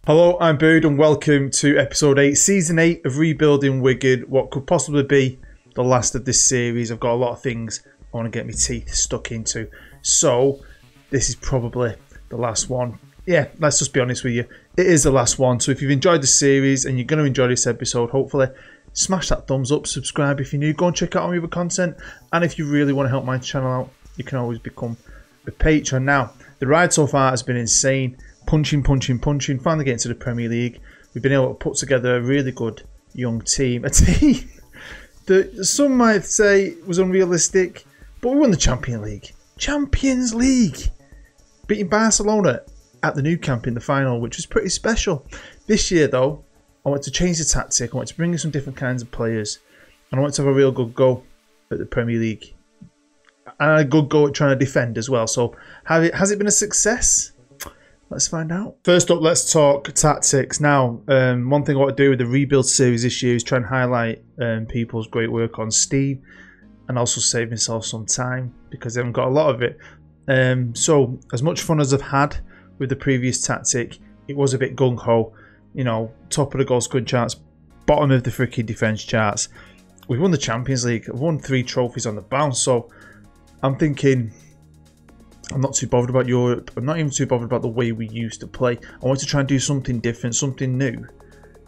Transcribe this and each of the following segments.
Hello, I'm Bird and welcome to episode 8, season 8 of Rebuilding Wigan, what could possibly be the last of this series. I've got a lot of things I want to get my teeth stuck into, so this is probably the last one. Yeah, let's just be honest with you, it is the last one. So if you've enjoyed the series and you're going to enjoy this episode, hopefully smash that thumbs up, subscribe if you're new, go and check out all my other content, and if you really want to help my channel out, you can always become a patron. Now, the ride so far has been insane. Punching, finally getting to the Premier League. We've been able to put together a really good young team. A team that some might say was unrealistic, but we won the Champions League. Champions League! Beating Barcelona at the Nou Camp in the final, which was pretty special. This year, though, I want to change the tactic. I want to bring in some different kinds of players. And I want to have a real good go at the Premier League. And a good go at trying to defend as well. So, has it been a success? Let's find out. First up, let's talk tactics. Now, one thing I want to do with the rebuild series this year is try and highlight people's great work on Steam and also save myself some time because I haven't got a lot of it. So, as much fun as I've had with the previous tactic, it was a bit gung-ho. You know, top of the goal scoring charts, bottom of the freaking defence charts. We've won the Champions League. I've won 3 trophies on the bounce, so I'm thinking I'm not too bothered about Europe. I'm not even too bothered about the way we used to play. I want to try and do something different, something new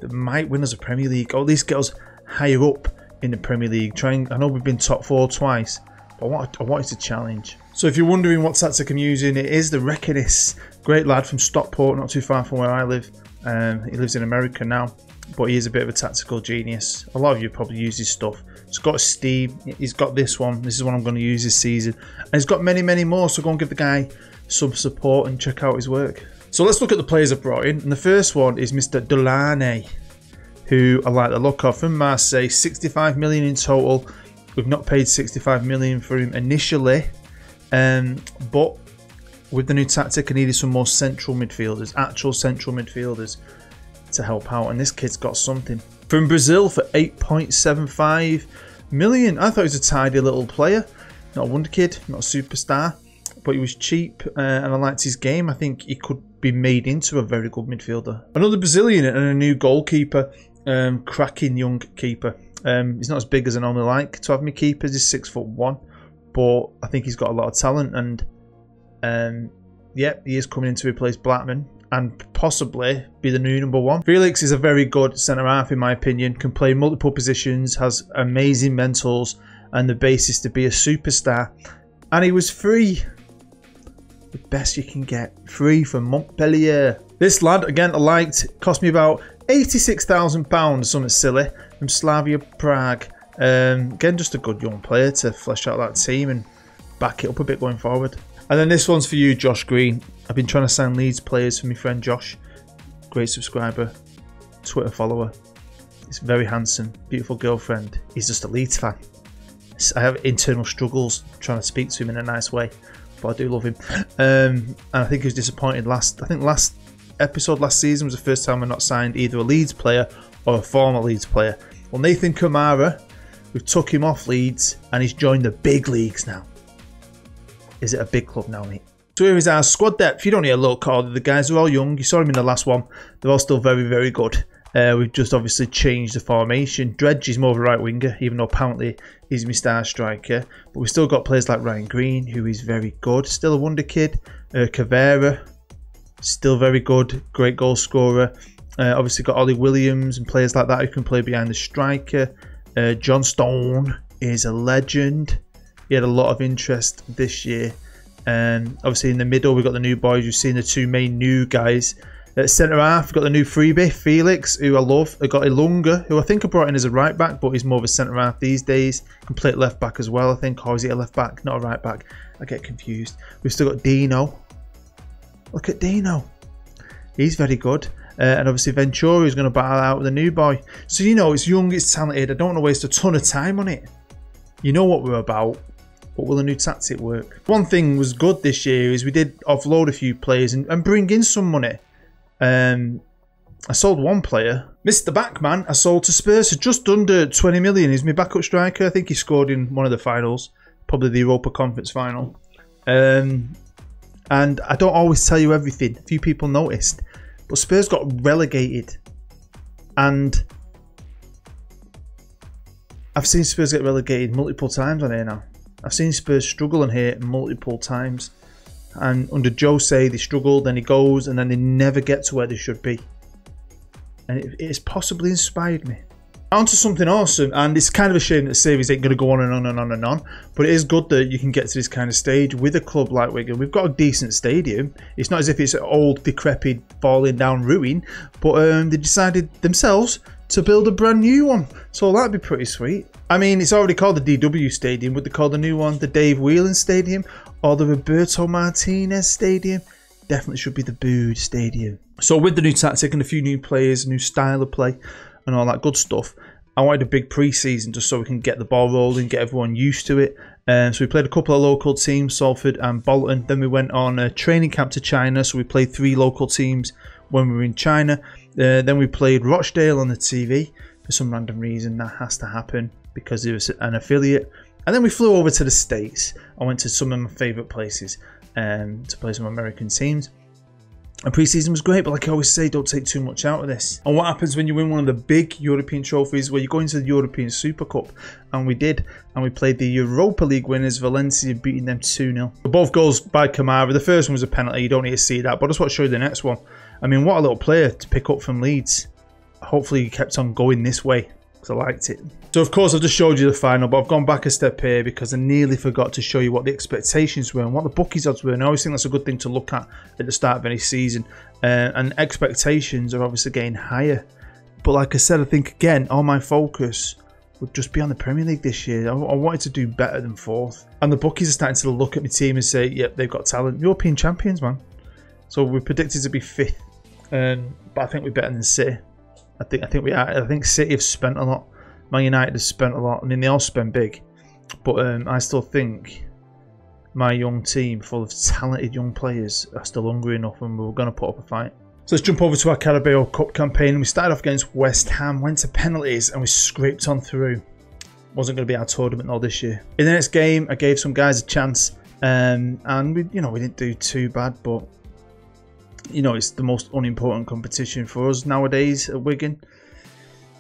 that might win us a Premier League, or at least get us higher up in the Premier League. I know we've been top 4 twice, but I wanted to challenge. So if you're wondering what tactic I'm using, it is the Reckonis. Great lad from Stockport, not too far from where I live. He lives in America now, but he is a bit of a tactical genius. A lot of you probably use his stuff. He's got Steve, he's got this one. This is what I'm going to use this season. And he's got many, many more, so go and give the guy some support and check out his work. So let's look at the players I've brought in. And the first one is Mr. Delaney, who I like the look of, from Marseille. 65 million in total. We've not paid 65 million for him initially. But with the new tactic, I needed some more central midfielders, actual central midfielders, to help out. And this kid's got something. From Brazil for 8.75 million. I thought he was a tidy little player. Not a wonder kid, not a superstar. But he was cheap and I liked his game. I think he could be made into a very good midfielder. Another Brazilian and a new goalkeeper. Cracking young keeper. He's not as big as I normally like to have my keepers. He's 6'1". But I think he's got a lot of talent. And yeah, he is coming in to replace Blackman and possibly be the new number 1. Felix is a very good centre-half in my opinion, can play multiple positions, has amazing mentals and the basis to be a superstar. And he was free. The best you can get. Free from Montpellier. This lad, again, I liked, cost me about £86,000, something silly, from Slavia Prague. Again, just a good young player to flesh out that team and back it up a bit going forward. And then this one's for you, Josh Green. I've been trying to sign Leeds players for my friend Josh. Great subscriber, Twitter follower. He's very handsome, beautiful girlfriend. He's just a Leeds fan. I have internal struggles trying to speak to him in a nice way, but I do love him. And I think he was disappointed last episode last season was the first time I not signed either a Leeds player or a former Leeds player. Well, Nathan Kamara, we've took him off Leeds and he's joined the big leagues now. Is it a big club now, mate? So here is our squad depth. You don't need a look, the guys are all young. You saw him in the last one. They're all still very, very good. We've just obviously changed the formation. Dredge is more of a right winger, even though apparently he's my star striker. But we've still got players like Ryan Green, who is very good. Still a wonder kid. Cavera, still very good. Great goal scorer. Obviously got Ollie Williams and players like that who can play behind the striker. John Stone is a legend. He had a lot of interest this year. Obviously in the middle we've got the new boys. You've seen the 2 main new guys. At centre half we've got the new freebie, Felix, who I love. I've got Ilunga, who I think I brought in as a right back, but he's more of a centre half these days. Can play at left back as well, I think. Or is he a left back? Not a right back. I get confused. We've still got Dino. Look at Dino. He's very good. And obviously Ventura is going to battle out with the new boy. So you know, it's young, it's talented. I don't want to waste a ton of time on it. You know what we're about. But will the new tactic work? One thing was good this year is we did offload a few players and bring in some money. I sold one player, Mr. Backman. I sold to Spurs for just under 20 million. He's my backup striker. I think he scored in one of the finals, probably the Europa Conference final. And I don't always tell you everything. A few people noticed. But Spurs got relegated. And I've seen Spurs get relegated multiple times on here now. I've seen Spurs struggle on here multiple times. And under Jose, they struggle, then he goes, and then they never get to where they should be. And it has possibly inspired me. On to something awesome, and it's kind of a shame that the series ain't going to go on and on and on and on. But it is good that you can get to this kind of stage with a club like Wigan. We've got a decent stadium. It's not as if it's an old, decrepit, falling down ruin. But they decided themselves to build a brand new one. So that'd be pretty sweet. I mean, it's already called the DW Stadium. Would they call the new one the Dave Whelan Stadium or the Roberto Martinez Stadium? Definitely should be the Booed Stadium. So with the new tactic and a few new players, new style of play and all that good stuff, I wanted a big pre-season just so we can get the ball rolling, get everyone used to it. So we played a couple of local teams, Salford and Bolton. Then we went on a training camp to China. So we played 3 local teams when we were in China. Then we played Rochdale on the TV. For some random reason, that has to happen because it was an affiliate. And then we flew over to the States. I went to some of my favourite places to play some American teams. And pre-season was great, but like I always say, don't take too much out of this. And what happens when you win one of the big European trophies where you go into the European Super Cup? And we did. And we played the Europa League winners, Valencia, beating them 2-0. Both goals by Kamara. The first one was a penalty. You don't need to see that. But I just want to show you the next one. I mean, what a little player to pick up from Leeds. Hopefully he kept on going this way because I liked it. So of course I've just showed you the final, but I've gone back a step here because I nearly forgot to show you what the expectations were and what the bookies odds were. And I always think that's a good thing to look at the start of any season. And expectations are obviously getting higher. But like I said, I think again, all my focus would just be on the Premier League this year. I wanted to do better than 4th. And the bookies are starting to look at my team and say, yep, they've got talent. European champions, man. So we're predicted to be 5th. But I think we're better than City. I think we are. I think City have spent a lot. Man United has spent a lot. I mean, they all spend big. But I still think my young team, full of talented young players, are still hungry enough and we're going to put up a fight. So let's jump over to our Carabao Cup campaign. We started off against West Ham, went to penalties and we scraped on through. Wasn't going to be our tournament though this year. In the next game, I gave some guys a chance. And we didn't do too bad, but it's the most unimportant competition for us nowadays at Wigan.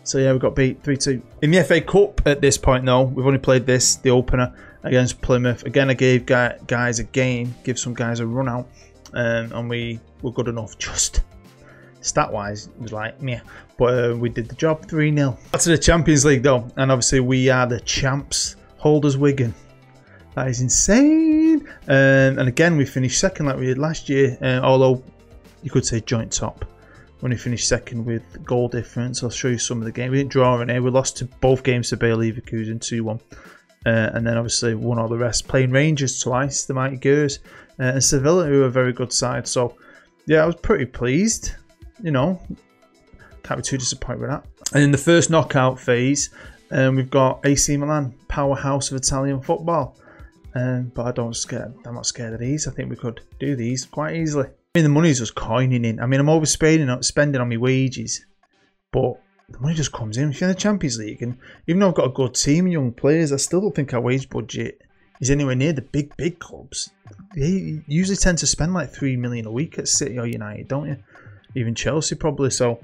So yeah, we got beat 3-2. In the FA Cup at this point though, we've only played the opener against Plymouth. Again, I gave guys a game, give some guys a run out, and we were good enough. Just stat-wise, it was like, meh. But we did the job, 3-0. Back to the Champions League though, and obviously we are the champs, holders Wigan. That is insane. And again, we finished second like we did last year, although you could say joint top. When we finished second with goal difference. I'll show you some of the game. We didn't draw in here. We lost to both games to Bayer Leverkusen 2-1. And then obviously won all the rest. Playing Rangers twice, the mighty Gers. And Sevilla, who are a very good side. So yeah, I was pretty pleased. Can't be too disappointed with that. And in the first knockout phase, we've got AC Milan, powerhouse of Italian football. But I'm not scared of these. I think we could do these quite easily. I mean, the money's just coining in. I mean, I'm overspending on my wages, but the money just comes in. If you're in the Champions League, and even though I've got a good team and young players, I still don't think our wage budget is anywhere near the big clubs. They usually tend to spend like 3 million a week at City or United, don't you? Even Chelsea probably. So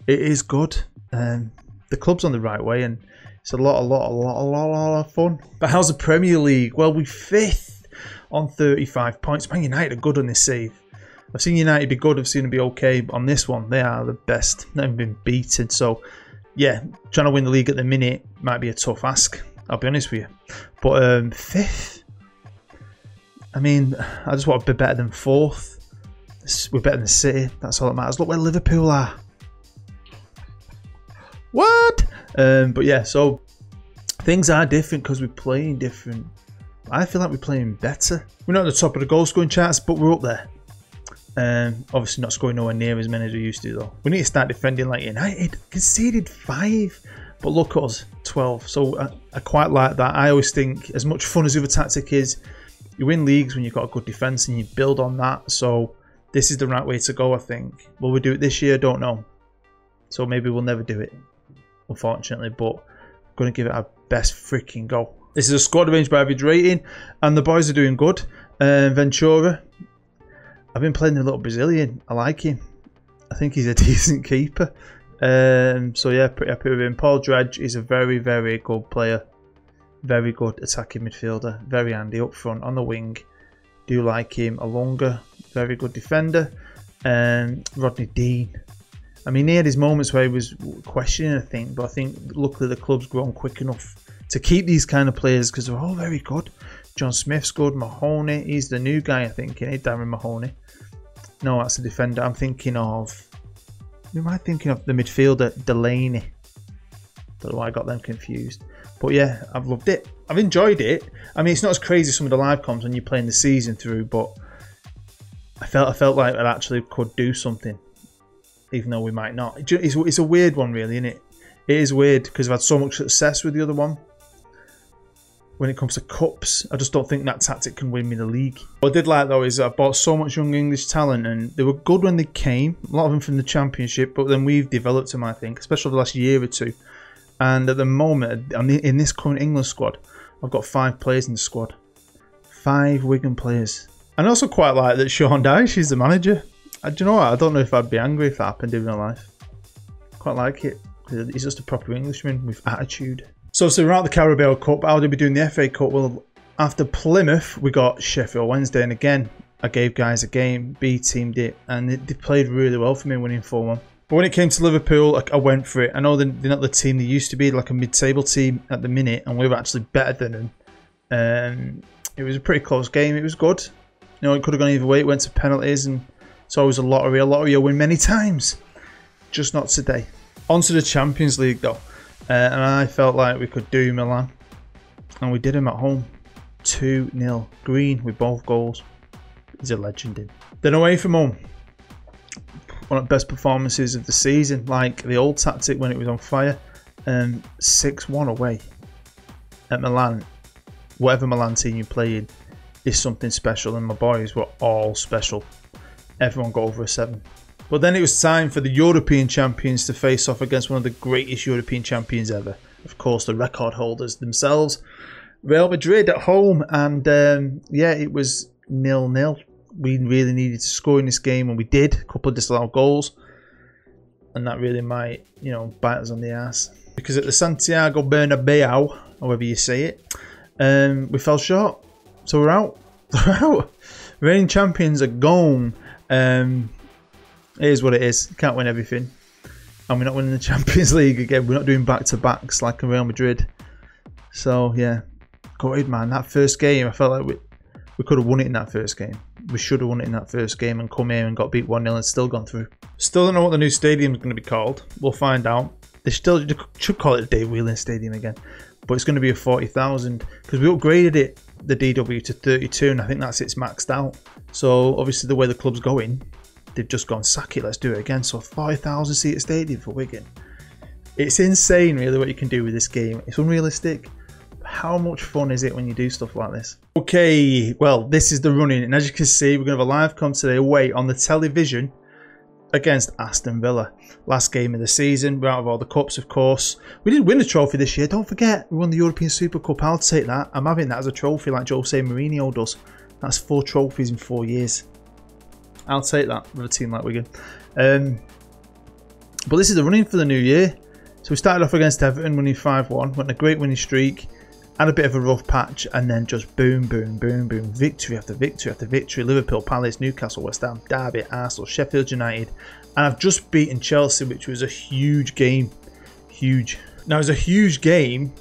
it is good. The club's on the right way, and it's a lot of fun. But how's the Premier League? Well, we're 5th on 35 points. Man United are good on this save. I've seen United be good, I've seen them be okay, but on this one, they are the best. They've never been beaten. So, yeah, trying to win the league at the minute might be a tough ask, I'll be honest with you. But 5th, I mean, I just want to be better than 4th. We're better than City, that's all that matters. Look where Liverpool are. What? But yeah, so things are different because we're playing different. I feel like we're playing better. We're not at the top of the goal scoring charts, but we're up there. Obviously not scoring nowhere near as many as we used to though. We need to start defending like United. Conceded 5, but look at us, 12. So I quite like that. I always think as much fun as the other tactic is, you win leagues when you've got a good defence and you build on that. So this is the right way to go, I think. Will we do it this year? Don't know. So maybe we'll never do it, unfortunately, but I'm going to give it our best freaking go. This is a squad arranged by average rating and the boys are doing good. Ventura, I've been playing the little Brazilian. I like him. I think he's a decent keeper. So yeah, pretty happy with him. Paul Dredge is a very, very good player. Very good attacking midfielder. Very handy up front on the wing. Do like him. Alonga, very good defender. Rodney Dean. I mean, he had his moments where he was questioning, I think, but I think luckily the club's grown quick enough to keep these kind of players because they're all very good. John Smith's good. Mahoney, he's the new guy, I think, isn't he? Darren Mahoney. No, that's a defender. I'm thinking of... Who am I thinking of? The midfielder, Delaney. Don't know why I got them confused. But yeah, I've loved it. I've enjoyed it. I mean, it's not as crazy as some of the live comps when you're playing the season through, but I felt like I actually could do something, even though we might not. It's a weird one, really, isn't it? It is weird because I've had so much success with the other one. When it comes to cups, I just don't think that tactic can win me the league. What I did like though is I bought so much young English talent, and they were good when they came. A lot of them from the Championship, but then we've developed them, I think, especially the last year or two. And at the moment, in this current England squad, I've got 5 players in the squad. 5 Wigan players. And I also quite like that Sean Dyche is the manager. Do you know what? I don't know if I'd be angry if that happened in real life. Quite like it. He's just a proper Englishman with attitude. So we're out the Carabao Cup. How did we do in the FA Cup? Well, after Plymouth, we got Sheffield Wednesday. And again, I gave guys a game. B teamed it. And they played really well for me, winning 4-1. But when it came to Liverpool, I went for it. I know they're not the team they used to be, like a mid-table team at the minute. And we were actually better than them. It was a pretty close game. It was good. You know, it could have gone either way. It went to penalties. And so it was a lottery. A lottery I win many times. Just not today. On to the Champions League, though. And I felt like we could do Milan. And we did him at home. 2-0. Green with both goals. He's a legend in. Then away from home. One of the best performances of the season. Like the old tactic when it was on fire. 6-1 away. At Milan. Whatever Milan team you're playing is something special. And my boys were all special. Everyone got over a 7. But then it was time for the European champions to face off against one of the greatest European champions ever. Of course, the record holders themselves. Real Madrid at home. And yeah, it was 0-0. We really needed to score in this game, and we did. A couple of disallowed goals. And that really might, you know, bite us on the ass. Because at the Santiago Bernabeu, however you say it, we fell short. So we're out. We're out. Reigning champions are gone. It is what it is. Can't win everything. And we're not winning the Champions League again. We're not doing back-to-backs like in Real Madrid. So, yeah. Gutted, man. That first game, I felt like we could have won it in that first game. We should have won it in that first game and come here and got beat 1-0 and still gone through. Still don't know what the new stadium is going to be called. We'll find out. They should call it the Dave Whelan Stadium again. But it's going to be a 40,000. Because we upgraded it, the DW, to 32. And I think that's it's maxed out. So, obviously, the way the club's going... They've just gone, sack it, let's do it again. So 40,000 seat stadium for Wigan. It's insane, really, what you can do with this game. It's unrealistic. How much fun is it when you do stuff like this? Okay, well, this is the running. And as you can see, we're going to have a live com today away on the television against Aston Villa. Last game of the season. We're out of all the cups, of course. We didn't win the trophy this year. Don't forget, we won the European Super Cup. I'll take that. I'm having that as a trophy like Jose Mourinho does. That's 4 trophies in 4 years. I'll take that with a team like Wigan. But this is the running for the new year. So we started off against Everton, winning 5-1. Went on a great winning streak. Had a bit of a rough patch. And then just boom, boom, boom, boom. Victory after victory after victory. Liverpool, Palace, Newcastle, West Ham, Derby, Arsenal, Sheffield United. And I've just beaten Chelsea, which was a huge game. Huge. Now, it was a huge game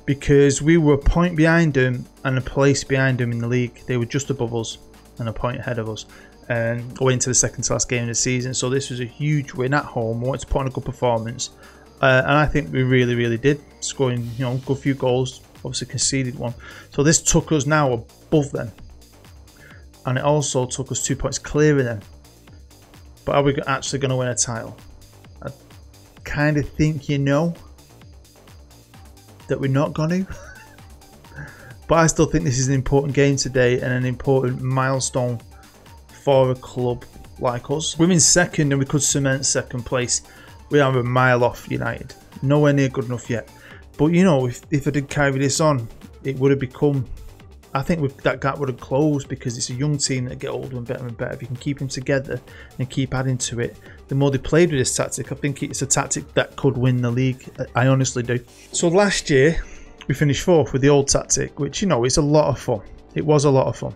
because we were a point behind them and a place behind them in the league. They were just above us and a point ahead of us. And going into the second to last game of the season. So this was a huge win at home. We wanted to put on a good performance. And I think we really, really did. Scoring, you know, a good few goals. Obviously conceded one. So this took us now above them. And it also took us 2 points clear of them. But are we actually going to win a title? I kind of think you know that we're not going to. But I still think this is an important game today and an important milestone for a club like us. We're in second and we could cement second place. We are a mile off United. Nowhere near good enough yet. But you know, if I did carry this on, it would have become I think that gap would have closed because it's a young team that get older and better. If you can keep them together and keep adding to it, the more they played with this tactic, I think it's a tactic that could win the league. I honestly do. So last year, we finished 4th with the old tactic, which, you know, it's a lot of fun. It was a lot of fun.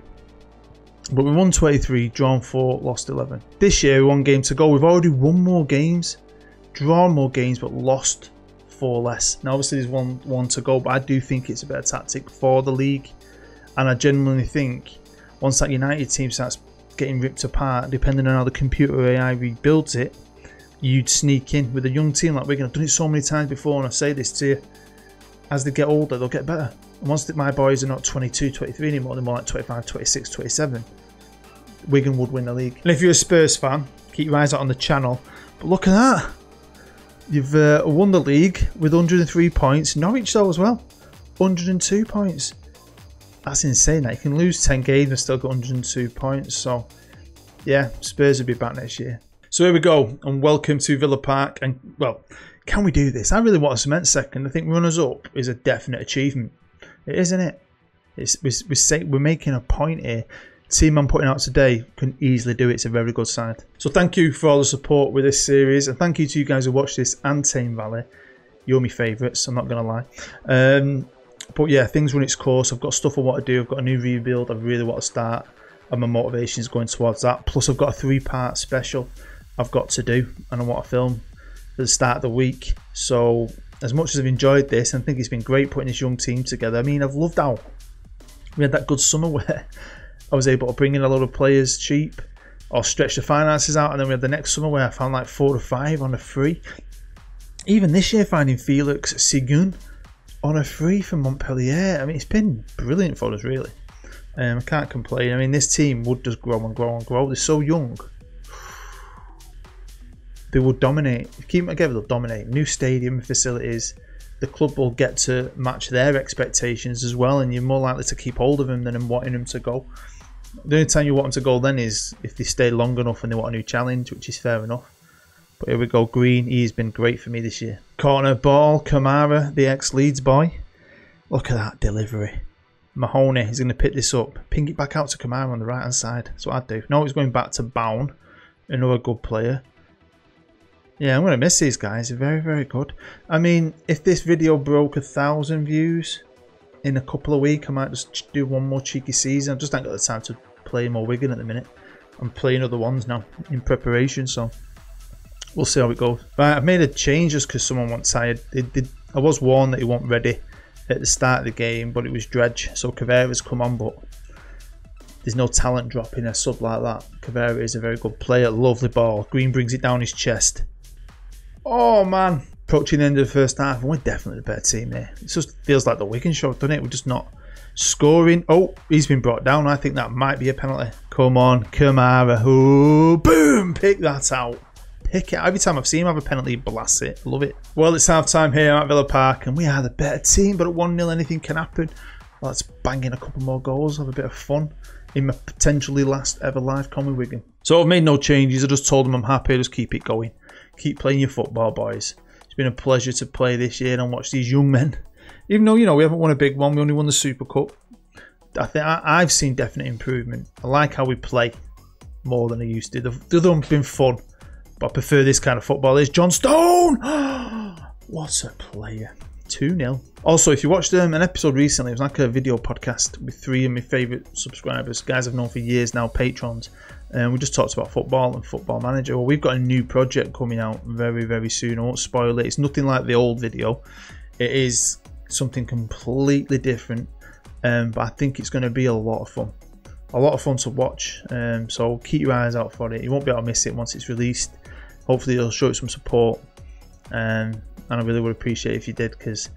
But we won 23, drawn 4, lost 11. This year, 1 game to go. We've already won more games, drawn more games, but lost 4 less. Now, obviously, there's one to go, but I do think it's a better tactic for the league. And I genuinely think once that United team starts getting ripped apart, depending on how the computer AI rebuilds it, you'd sneak in with a young team like Wigan. I've done it so many times before, and I say this to you. As they get older, they'll get better. And once my boys are not 22, 23 anymore, they're more like 25, 26, 27, Wigan would win the league. And if you're a Spurs fan, keep your eyes out on the channel. But look at that. You've won the league with 103 points. Norwich though as well. 102 points. That's insane. You can lose 10 games and still get 102 points. So, yeah, Spurs will be back next year. So here we go. And welcome to Villa Park. And, well, can we do this? I really want to cement second. I think runners up is a definite achievement. It is, isn't it? We're making a point here. The team I'm putting out today can easily do it. It's a very good side. So thank you for all the support with this series. And thank you to you guys who watched this and Tame Valley. You're my favourites, I'm not going to lie. But yeah, things run its course. I've got stuff I want to do. I've got a new rebuild I really want to start. And my motivation is going towards that. Plus I've got a 3-part special I've got to do. And I want to film at the start of the week. So as much as I've enjoyed this, and I think it's been great putting this young team together. I mean, I've loved how we had that good summer where I was able to bring in a lot of players cheap or stretch the finances out, and then we had the next summer where I found like 4 or 5 on a free. Even this year, finding Felix Sigun on a free from Montpellier. I mean, it's been brilliant for us, really. I can't complain. I mean, this team would just grow and grow and grow. They're so young. They will dominate. If you keep them together, they'll dominate. New stadium facilities. The club will get to match their expectations as well, and you're more likely to keep hold of them than wanting them to go. The only time you want them to go then is if they stay long enough and they want a new challenge, which is fair enough. But here we go, Green. He's been great for me this year. Corner ball, Kamara, the ex-Leeds boy. Look at that delivery. Mahoney is going to pick this up. Ping it back out to Kamara on the right-hand side. That's what I'd do. No, he's going back to Bound. Another good player. Yeah, I'm going to miss these guys. They're very, very good. I mean, if this video broke 1,000 views in a couple of weeks, I might just do one more cheeky season. I just ain't got the time to play more Wigan at the minute. I'm playing other ones now in preparation, so we'll see how it goes. Right, I've made a change just because someone wasn't tired. I was warned that he wasn't ready at the start of the game, but it was Dredge. So Cavera's come on, but there's no talent drop in a sub like that. Cavera is a very good player. Lovely ball. Green brings it down his chest. Oh, man. Approaching the end of the first half, and we're definitely the better team here. It just feels like the Wigan show, doesn't it? We're just not scoring. Oh, he's been brought down. I think that might be a penalty. Come on, Kamara. Oh, boom. Pick that out. Pick it. Every time I've seen him have a penalty, blast it. Love it. Well, it's half time here at Villa Park, and we are the better team, but at 1-0 anything can happen. Let's bang in a couple more goals, have a bit of fun in my potentially last ever live con with Wigan. So I've made no changes. I just told them I'm happy. Just keep it going. Keep playing your football, boys. It's been a pleasure to play this year and watch these young men. Even though, you know, we haven't won a big one. We only won the Super Cup. I think I've seen definite improvement. I like how we play more than I used to. The other one's been fun, but I prefer this kind of football. There's John Stone. What a player. 2-0. Also, if you watched an episode recently, it was like a video podcast with 3 of my favourite subscribers, guys I've known for years now, patrons, and we just talked about football and Football Manager. Well, we've got a new project coming out very, very soon. I won't spoil it. It's nothing like the old video. It is something completely different, but I think it's going to be a lot of fun. A lot of fun to watch, so keep your eyes out for it. You won't be able to miss it once it's released. Hopefully it'll show it some support, and I really would appreciate it if you did, because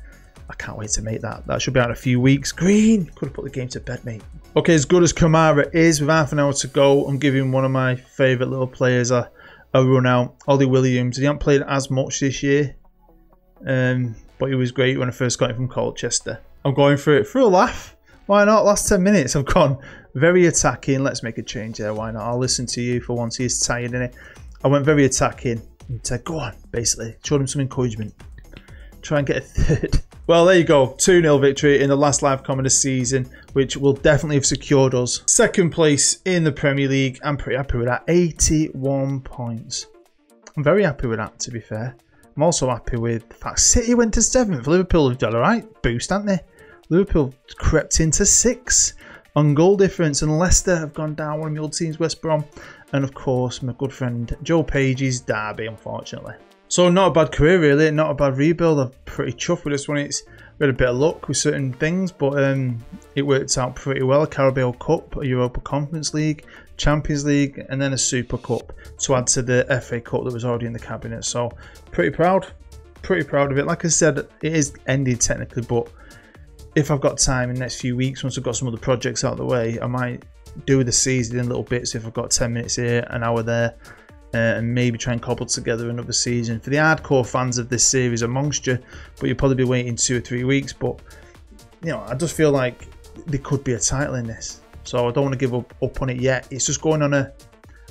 I can't wait to make that. That should be out in a few weeks. Green! Could have put the game to bed, mate. Okay, as good as Kamara is, with half an hour to go, I'm giving one of my favourite little players a run out. Ollie Williams. He hasn't played as much this year, but he was great when I first got him from Colchester. I'm going for it for a laugh. Why not? Last 10 minutes I've gone very attacking. Let's make a change there. Why not? I'll listen to you for once. He's tired, innit? I went very attacking and said, go on, basically. Showed him some encouragement. Try and get a third. Well, there you go. 2-0 victory in the last live com of the season, which will definitely have secured us second place in the Premier League. I'm pretty happy with that. 81 points. I'm very happy with that, to be fair. I'm also happy with the fact City went to 7th. Liverpool have done a right boost, haven't they? Liverpool crept into 6th on goal difference, and Leicester have gone down. One of my old teams, West Brom, and of course my good friend Joe Page's Derby, unfortunately. So not a bad career really, not a bad rebuild. I'm pretty chuffed with this one. We had a bit of luck with certain things, but it worked out pretty well. A Carabao Cup, a Europa Conference League, Champions League, and then a Super Cup to add to the FA Cup that was already in the cabinet. So pretty proud of it. Like I said, it is ended technically, but if I've got time in the next few weeks, once I've got some other projects out of the way, I might do the season in little bits. If I've got 10 minutes here, an hour there, and maybe try and cobble together another season for the hardcore fans of this series amongst you. But you'll probably be waiting 2 or 3 weeks. But you know, I just feel like there could be a title in this, so I don't want to give up on it yet. It's just going on a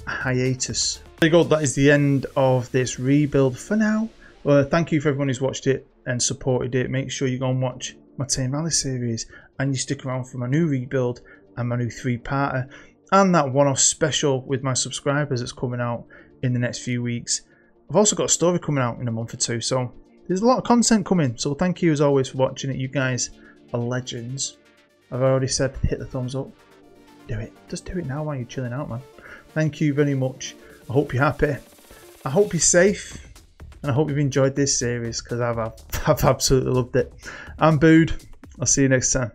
hiatus. There you go. That is the end of this rebuild for now. Thank you for everyone who's watched it and supported it. Make sure you go and watch my Tame Valley series, and you stick around for my new rebuild and my new 3-parter, and that one-off special with my subscribers that's coming out in the next few weeks. I've also got a story coming out in a month or two, so there's a lot of content coming. So thank you as always for watching it. You guys are legends. I've already said hit the thumbs up. Do it. Just do it now while you're chilling out, man. Thank you very much. I hope you're happy. I hope you're safe. And I hope you've enjoyed this series, because I've absolutely loved it. I'm Bood. I'll see you next time.